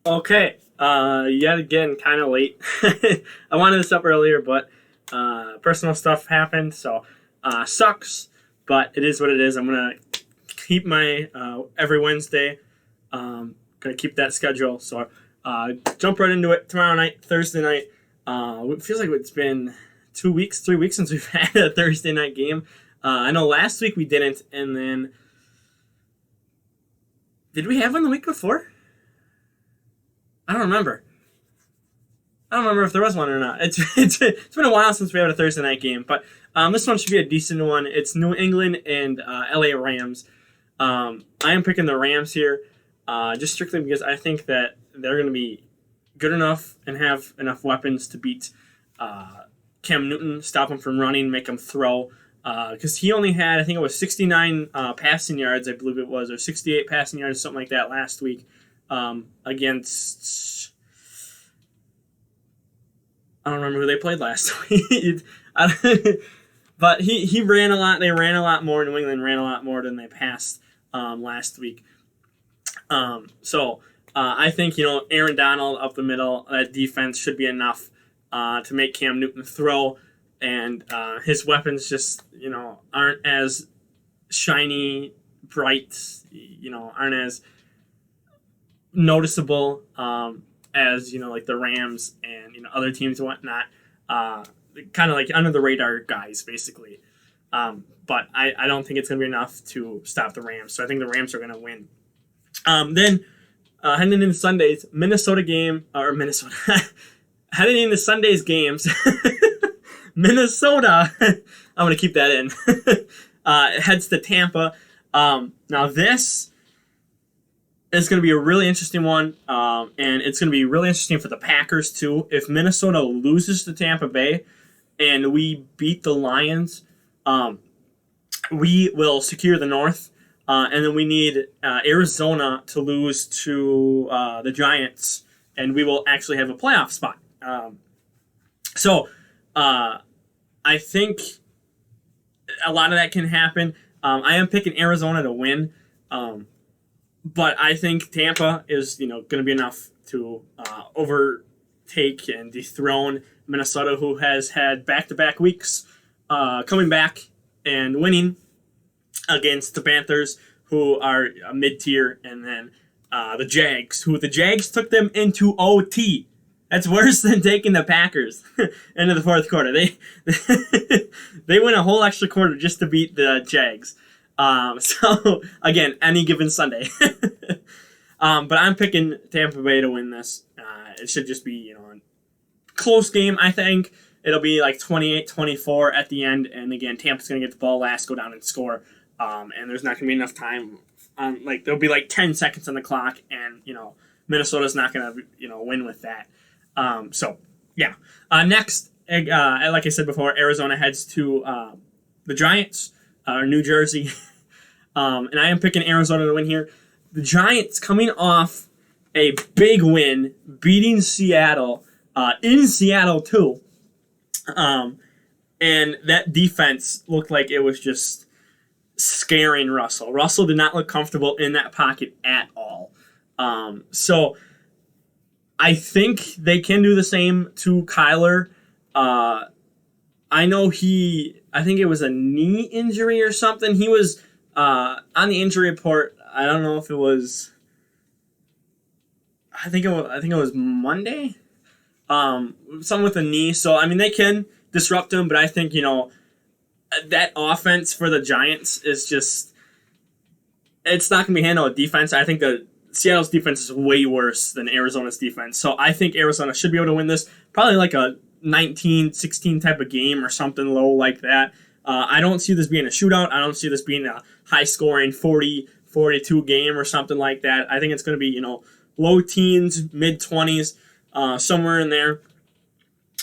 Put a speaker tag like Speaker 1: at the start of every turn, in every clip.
Speaker 1: Okay, yet again, kind of late. I wanted this up earlier, but personal stuff happened, so sucks. But it is what it is. I'm gonna keep my every Wednesday. Gonna keep that schedule. So jump right into it tomorrow night, Thursday night. It feels like it's been 2 weeks, 3 weeks since we've had a Thursday night game. I know last week we didn't, and then did we have one the week before? I don't remember. I don't remember if there was one or not. It's been a while since we had a Thursday night game, but this one should be a decent one. It's New England and LA Rams. I am picking the Rams here, just strictly because I think that they're going to be good enough and have enough weapons to beat Cam Newton, stop him from running, make him throw. Because he only had, I think it was 69 passing yards, I believe it was, or 68 passing yards, something like that last week against. I don't remember who they played last week. But he ran a lot. They ran a lot more. New England ran a lot more than they passed last week. So I think, Aaron Donald up the middle, that defense should be enough to make Cam Newton throw. And his weapons just, aren't as shiny, bright, aren't as noticeable as like the Rams and other teams and whatnot, kind of like under the radar guys basically. But I don't think it's going to be enough to stop the Rams. So I think the Rams are going to win. Then heading into Sunday's Minnesota game or Minnesota heading into Sunday's games, Minnesota. I'm going to keep that in. Heads to Tampa. Now this is going to be a really interesting one, and it's going to be really interesting for the Packers too. If Minnesota loses to Tampa Bay and we beat the Lions, we will secure the North, and then we need Arizona to lose to the Giants, and we will actually have a playoff spot. So I think a lot of that can happen. I am picking Arizona to win. But I think Tampa is, going to be enough to overtake and dethrone Minnesota, who has had back-to-back weeks coming back and winning against the Panthers, who are mid-tier, and then the Jags, who the Jags took them into OT. That's worse than taking the Packers into the fourth quarter. They they win a whole extra quarter just to beat the Jags. So again, any given Sunday. But I'm picking Tampa Bay to win this. It should just be, a close game. I think it'll be like 28-24 at the end. And again, Tampa's going to get the ball last, go down and score. And there's not going to be enough time. There'll be like 10 seconds on the clock, and, Minnesota's not going to, win with that. So yeah. Next, like I said before, Arizona heads to, the Giants. New Jersey. And I am picking Arizona to win here. The Giants coming off a big win, beating Seattle, in Seattle too. And that defense looked like it was just scaring Russell. Russell did not look comfortable in that pocket at all. So I think they can do the same to Kyler. I know I think it was a knee injury or something. He was on the injury report. I don't know if it was. I think it was Monday. Something with a knee. So I mean, they can disrupt him, but I think that offense for the Giants is just. It's not going to be handled with defense. I think the Seattle's defense is way worse than Arizona's defense. So I think Arizona should be able to win this. Probably like a 19-16 type of game or something low like that. I don't see this being a shootout. I don't see this being a high-scoring 40-42 game or something like that. I think it's going to be, low teens, mid-20s, somewhere in there.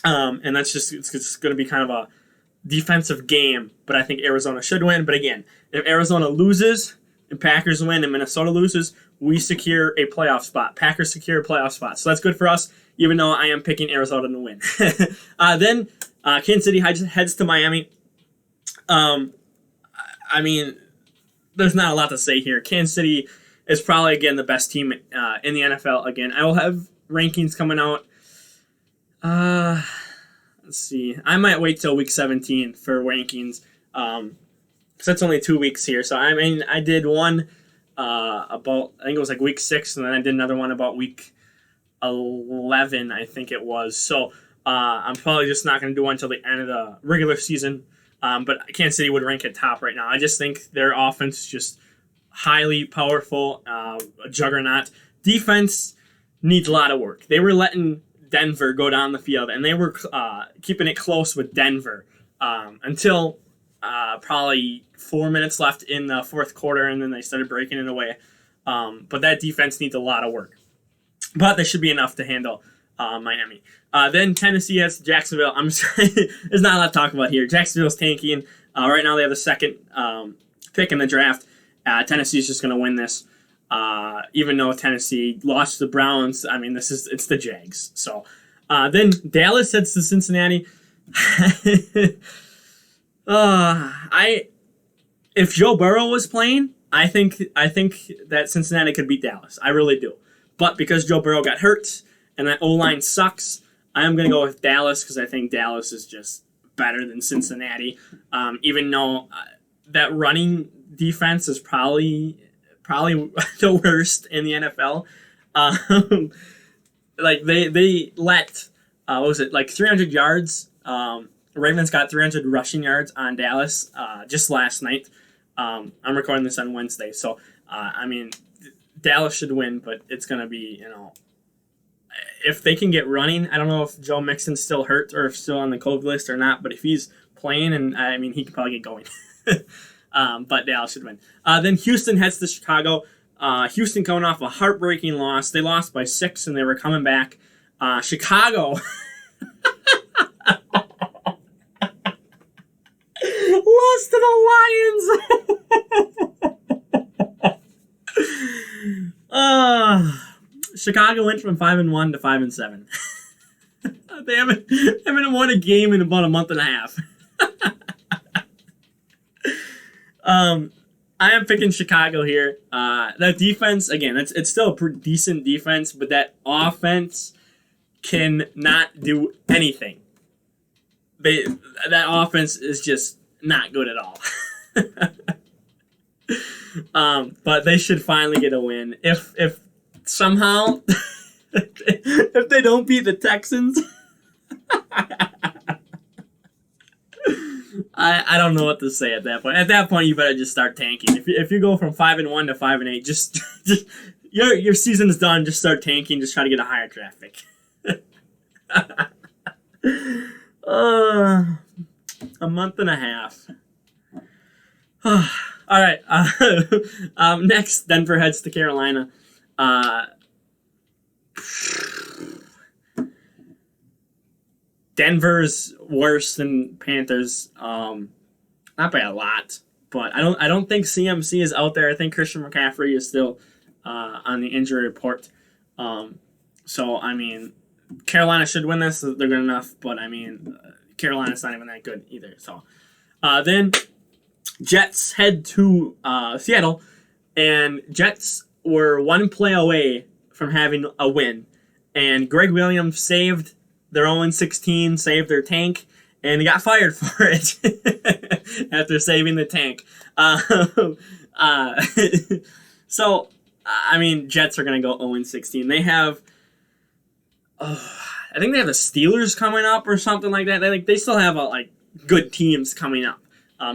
Speaker 1: And it's going to be kind of a defensive game, but I think Arizona should win. But again, if Arizona loses and Packers win and Minnesota loses, we secure a playoff spot. Packers secure a playoff spot. So that's good for us, even though I am picking Arizona to win. Then Kansas City heads to Miami. I mean, there's not a lot to say here. Kansas City is probably, again, the best team in the NFL. Again, I will have rankings coming out. Let's see. I might wait till week 17 for rankings. Because that's only 2 weeks here. So, I mean, I did one about, I think it was like week 6, and then I did another one about week 11, I think it was. So, I'm probably just not going to do one until the end of the regular season. But Kansas City would rank at top right now. I just think their offense is just highly powerful, a juggernaut. Defense needs a lot of work. They were letting Denver go down the field, and they were keeping it close with Denver until probably 4 minutes left in the fourth quarter, and then they started breaking it away. But that defense needs a lot of work. But they should be enough to handle Miami. Then Tennessee has Jacksonville. I'm sorry, there's not a lot to talk about here. Jacksonville's tanking. Right now they have the second pick in the draft. Tennessee's just going to win this. Even though Tennessee lost to the Browns, I mean, it's the Jags. So then Dallas heads to Cincinnati. If Joe Burrow was playing, I think that Cincinnati could beat Dallas. I really do. But because Joe Burrow got hurt and that O-line sucks, I am going to go with Dallas because I think Dallas is just better than Cincinnati. Even though that running defense is probably the worst in the NFL. Like they let what was it, like 300 yards? Ravens got 300 rushing yards on Dallas just last night. I'm recording this on Wednesday, so I mean, Dallas should win, but it's gonna be, if they can get running. I don't know if Joe Mixon's still hurt or if still on the COVID list or not, but if he's playing, and I mean, he can probably get going. But Dallas should win. Then Houston heads to Chicago. Houston coming off a heartbreaking loss. They lost by 6, and they were coming back. Chicago lost to the Lions. Chicago went from 5-1 to 5-7. They haven't won a game in about a month and a half. I am picking Chicago here. That defense, again, it's still a pretty decent defense, but that offense cannot do anything. That offense is just not good at all. But they should finally get a win. If somehow if they don't beat the Texans, I don't know what to say at that point. At that point, you better just start tanking. If you go from 5-1 to 5-8, just your season's done. Just start tanking. Just try to get a higher draft pick. A month and a half. All right. Next, Denver heads to Carolina. Denver's worse than Panthers, not by a lot, but I don't think CMC is out there. I think Christian McCaffrey is still on the injury report. So I mean, Carolina should win this. They're good enough, but I mean, Carolina's not even that good either. So then Jets head to Seattle, and Jets were one play away from having a win, and Greg Williams saved their 0-16, saved their tank, and he got fired for it after saving the tank. So, I mean, Jets are going to go 0-16. They have, I think they have the Steelers coming up or something like that. They still have good teams coming up.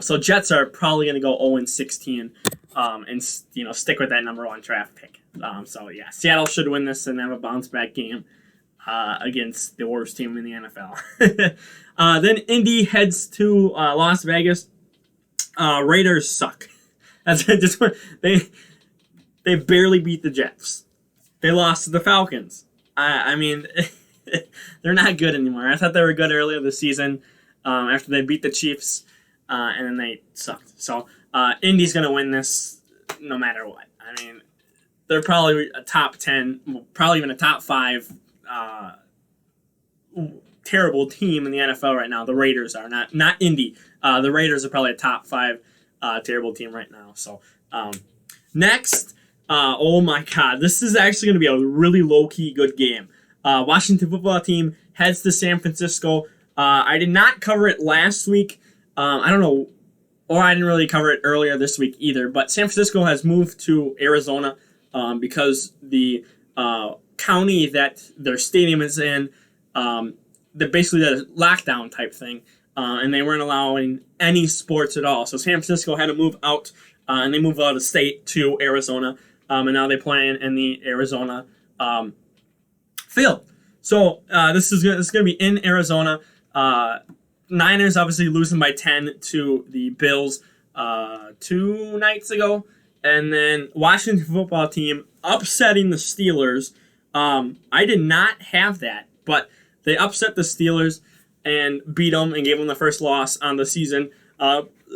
Speaker 1: So Jets are probably going to go 0-16 and stick with that number 1 draft pick. So yeah, Seattle should win this and have a bounce back game against the worst team in the NFL. Then Indy heads to Las Vegas. Raiders suck. That's just they barely beat the Jets. They lost to the Falcons. I mean, they're not good anymore. I thought they were good earlier this season after they beat the Chiefs, and then they sucked. So Indy's going to win this no matter what. I mean, they're probably a top 10, probably even a top 5 terrible team in the NFL right now. The Raiders are not Indy. The Raiders are probably a top 5 terrible team right now. So next, Oh my God, this is actually going to be a really low-key good game. Washington football team heads to San Francisco. I did not cover it last week. I don't know, or I didn't really cover it earlier this week either. But San Francisco has moved to Arizona because the county that their stadium is in, they basically did a lockdown type thing, and they weren't allowing any sports at all. So San Francisco had to move out, and they moved out of state to Arizona, and now they play in the Arizona field. So this is going to be in Arizona. Niners obviously losing by 10 to the Bills 2 nights ago. And then Washington football team upsetting the Steelers. I did not have that, but they upset the Steelers and beat them and gave them the first loss on the season.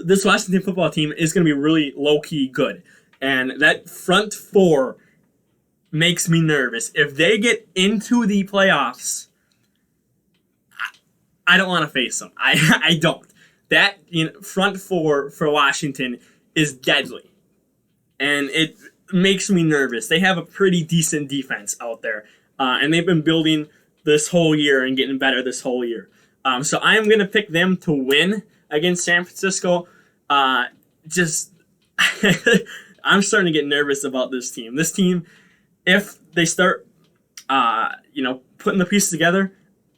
Speaker 1: This Washington football team is going to be really low-key good. And that front four makes me nervous. If they get into the playoffs, I don't want to face them. I don't. That front four for Washington is deadly. And it makes me nervous. They have a pretty decent defense out there. And they've been building this whole year and getting better this whole year. So I'm going to pick them to win against San Francisco. I'm starting to get nervous about this team. This team, if they start, putting the pieces together,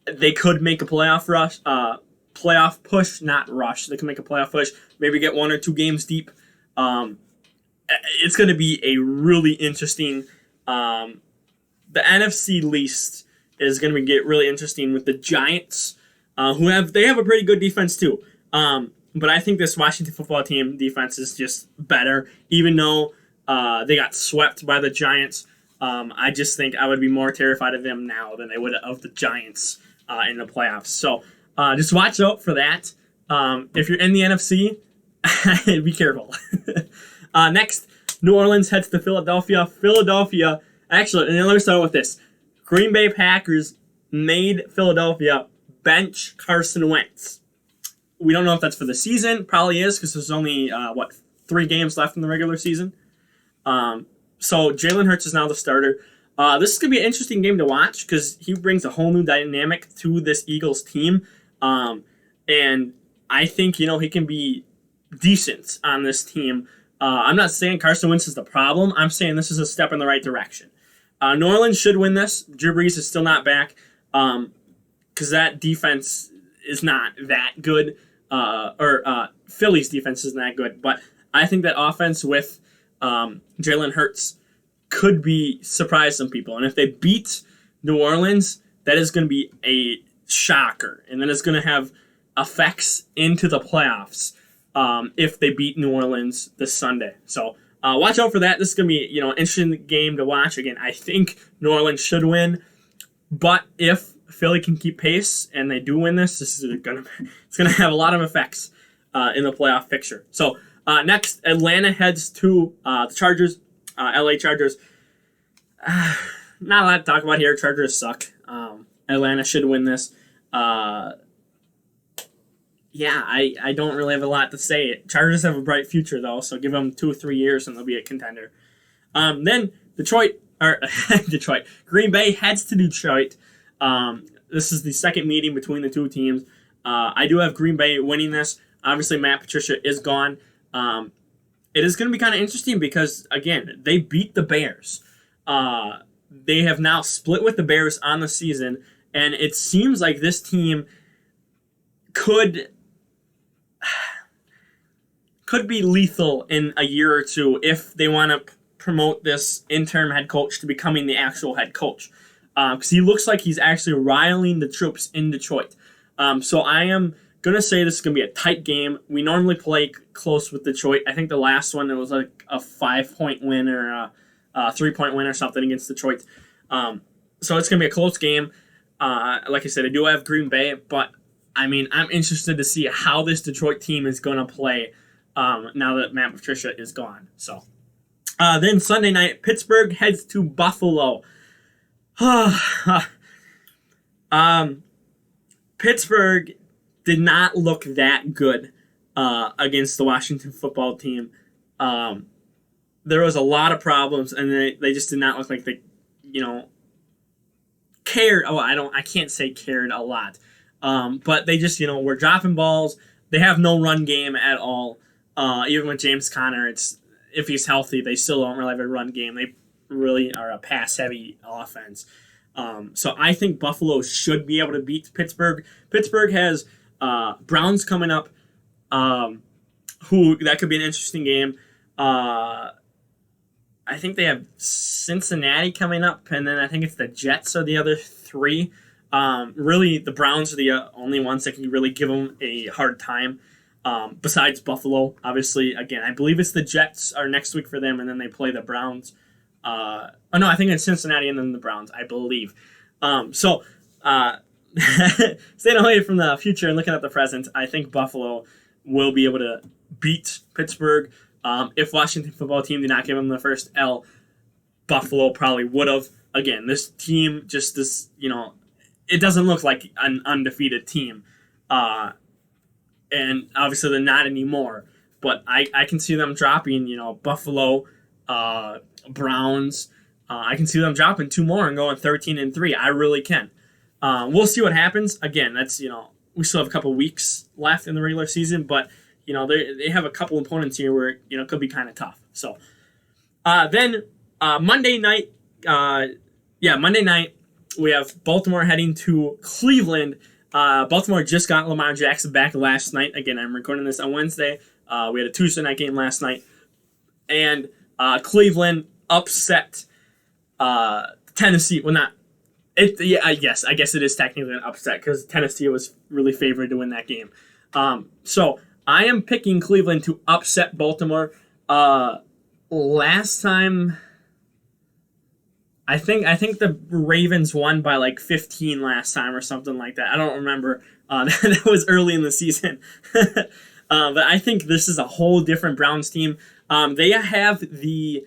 Speaker 1: they could make a playoff push, not rush. They can make a playoff push, maybe get 1 or 2 games deep. It's going to be a really interesting. The NFC least is going to get really interesting with the Giants, who have a pretty good defense too. But I think this Washington football team defense is just better, even though they got swept by the Giants. I just think I would be more terrified of them now than I would of the Giants in the playoffs. So just watch out for that. If you're in the NFC, be careful. Next, New Orleans heads to Philadelphia. Actually, and let me start with this. Green Bay Packers made Philadelphia bench Carson Wentz. We don't know if that's for the season. Probably is, because there's only, 3 games left in the regular season. So Jalen Hurts is now the starter. This is going to be an interesting game to watch because he brings a whole new dynamic to this Eagles team. And I think, he can be decent on this team. I'm not saying Carson Wentz is the problem. I'm saying this is a step in the right direction. New Orleans should win this. Drew Brees is still not back because that defense is not that good. Philly's defense isn't that good. But I think that offense with Jalen Hurts could surprise some people. And if they beat New Orleans, that is going to be a shocker. And then it's going to have effects into the playoffs if they beat New Orleans this Sunday. So watch out for that. This is going to be an interesting game to watch. Again, I think New Orleans should win. But if Philly can keep pace and they do win this, it's going to have a lot of effects in the playoff picture. So next, Atlanta heads to the Chargers, LA Chargers. Not a lot to talk about here. Chargers suck. Atlanta should win this. I don't really have a lot to say. Chargers have a bright future, though, so give them 2 or 3 years and they'll be a contender. Then Green Bay heads to Detroit. This is the second meeting between the two teams. I do have Green Bay winning this. Obviously, Matt Patricia is gone. It is going to be kind of interesting because, again, they beat the Bears. They have now split with the Bears on the season, and it seems like this team could be lethal in a year or two if they want to promote this interim head coach to becoming the actual head coach. Because he looks like he's actually riling the troops in Detroit. So I am going to say this is going to be a tight game. We normally play close with Detroit. I think the last one, it was like a 5-point win or a 3-point win or something against Detroit. So it's going to be a close game. Like I said, I do have Green Bay, but I'm interested to see how this Detroit team is going to play now that Matt Patricia is gone. So then Sunday night, Pittsburgh heads to Buffalo. Pittsburgh did not look that good against the Washington football team. there was a lot of problems, and they just did not look like they, you know, cared. Oh, I can't say cared a lot, but they just, were dropping balls. They have no run game at all. Even with James Conner, if he's healthy, they still don't really have a run game. They really are a pass heavy offense. So I think Buffalo should be able to beat Pittsburgh. Pittsburgh has Browns coming up. Who that could be an interesting game. I think they have Cincinnati coming up, and then I think it's the Jets are the other three. Really, the Browns are the only ones that can really give them a hard time. Besides Buffalo, obviously, again, I believe it's the Jets are next week for them, and then they play the Browns. No, I think it's Cincinnati and then the Browns, I believe. Staying away from the future and looking at the present, I think Buffalo will be able to beat Pittsburgh. If Washington football team did not give them the first L, Buffalo probably would have. Again, this team just this, it doesn't look like an undefeated team. And obviously they're not anymore. But I can see them dropping, Buffalo, Browns. I can see them dropping 2 more and going 13-3. I really can. We'll see what happens. Again, that's, we still have a couple weeks left in the regular season, but they have a couple opponents here where it could be kind of tough. So then Monday night, Monday night we have Baltimore heading to Cleveland. Baltimore just got Lamar Jackson back last night. Again, I'm recording this on Wednesday. We had a Tuesday night game last night, and Cleveland upset Tennessee. Well, not it. Yeah, I guess it is technically an upset because Tennessee was really favored to win that game. So I am picking Cleveland to upset Baltimore. Last time, I think the Ravens won by like 15 last time or something like that. I don't remember. That was early in the season. But I think this is a whole different Browns team. They have the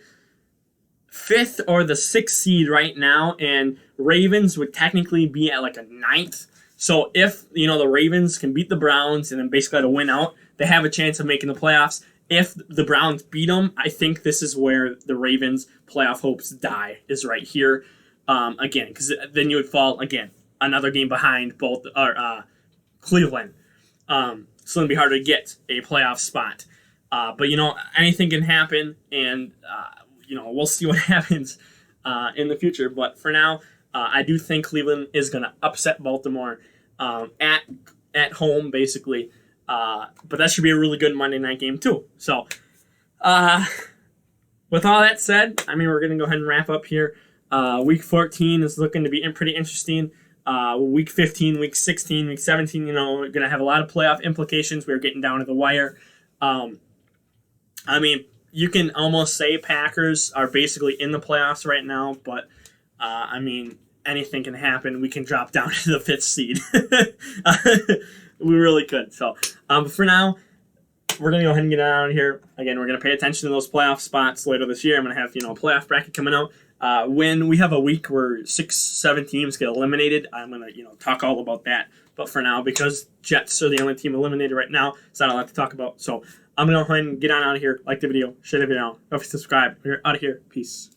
Speaker 1: 5th or the 6th seed right now, and Ravens would technically be at like a 9th. So if, the Ravens can beat the Browns and then basically to win out, they have a chance of making the playoffs. If the Browns beat them, I think this is where the Ravens' playoff hopes die, is right here. Again, because then you would fall, again, another game behind Cleveland. So it'd be hard to get a playoff spot. But, anything can happen, and, we'll see what happens in the future. But for now, I do think Cleveland is going to upset Baltimore at home, basically. But that should be a really good Monday night game, too. So, with all that said, we're going to go ahead and wrap up here. Week 14 is looking to be pretty interesting. Week 15, week 16, week 17, we're going to have a lot of playoff implications. We're getting down to the wire. You can almost say Packers are basically in the playoffs right now, but, anything can happen. We can drop down to the 5th seed. We really could. So, for now, we're going to go ahead and get out of here. Again, we're going to pay attention to those playoff spots later this year. I'm going to have, a playoff bracket coming out. When we have a week where 6-7 teams get eliminated, I'm going to, talk all about that. But for now, because Jets are the only team eliminated right now, it's not a lot to talk about. So I'm going to go ahead and get on out of here. Like the video, share the video, don't forget to subscribe. We're out of here. Peace.